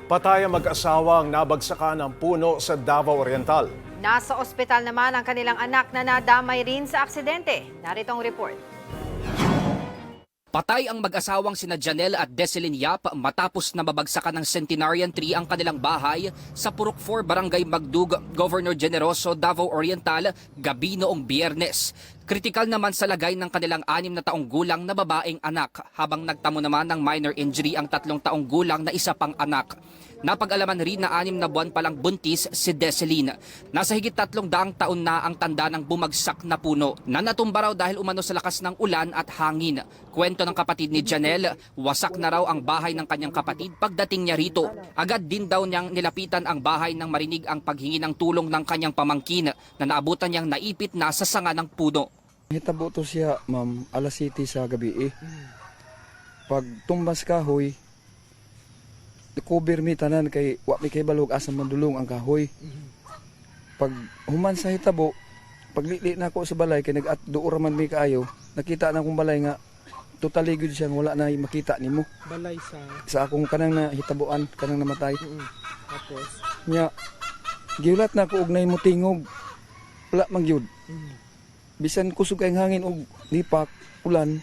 Patay ang mag-asawang nabagsakan ng puno sa Davao Oriental. Nasa ospital naman ang kanilang anak na nadamay rin sa aksidente. Narito ang report. Patay ang mag-asawang sina Janelle at Deselyn Yap matapos na mabagsakan ng centenarian tree ang kanilang bahay sa Purok 4, Barangay Magdug, Governor Generoso, Davao Oriental, gabi noong Biyernes. Kritikal naman sa lagay ng kanilang 6 na taong gulang na babaeng anak, habang nagtamo naman ng minor injury ang 3 taong gulang na isa pang anak. Napag-alaman rin na 6 na buwan palang buntis si Deselyn. Nasa higit 300 taon na ang tanda ng bumagsak na puno na natumba raw dahil umano sa lakas ng ulan at hangin. Kwento ng kapatid ni Janelle, wasak na raw ang bahay ng kanyang kapatid pagdating niya rito. Agad din daw niyang nilapitan ang bahay nang marinig ang paghingi ng tulong ng kanyang pamangkin na naabutan niyang naipit na sa sanga ng puno. Hitabo to siya, ma'am, alas 7 sa gabi eh. Pag tumbas kahoy, cover mi tanan kay wa mi kay balog asa mandulong ang kahoy. Pag human sa hitabo, paglili na ako sa balay kay nag-duura man mi kaayo, nakita na akong balay nga totally good siya, wala na makita nimo. Balay Sa akong kanang na hitabuan, kanang namatay. tapos Nya giulat na ako og nay mo tingog. Wala man gyud. Bisan kusog kay hangin og lipak, ulan.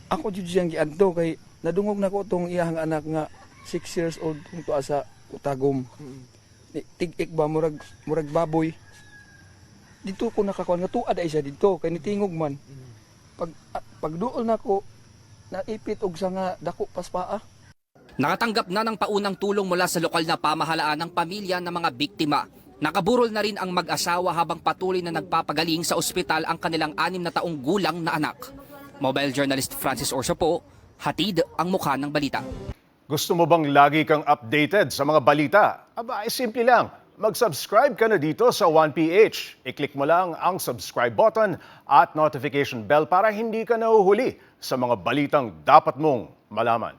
Ako jud siyang giadto kay nadungog na ko tong iyang anak nga 6 years old kung tuwa sa utagom. Tig-ik ba murag baboy. Dito ko nakakuan nga tuad ay siya dito kay nitingog man. Pag duol na ko naipit og sa nga dako paspaa. Nakatanggap na ng paunang tulong mula sa lokal na pamahalaan ng pamilya ng mga biktima. Nakaburol na rin ang mag-asawa habang patuloy na nagpapagaling sa ospital ang kanilang 6 na taong gulang na anak. Mobile journalist Francis Orso po, hatid ang mukha ng balita. Gusto mo bang lagi kang updated sa mga balita? Aba, ay simple lang. Mag-subscribe ka na dito sa 1PH. I-click mo lang ang subscribe button at notification bell para hindi ka nahuhuli sa mga balitang dapat mong malaman.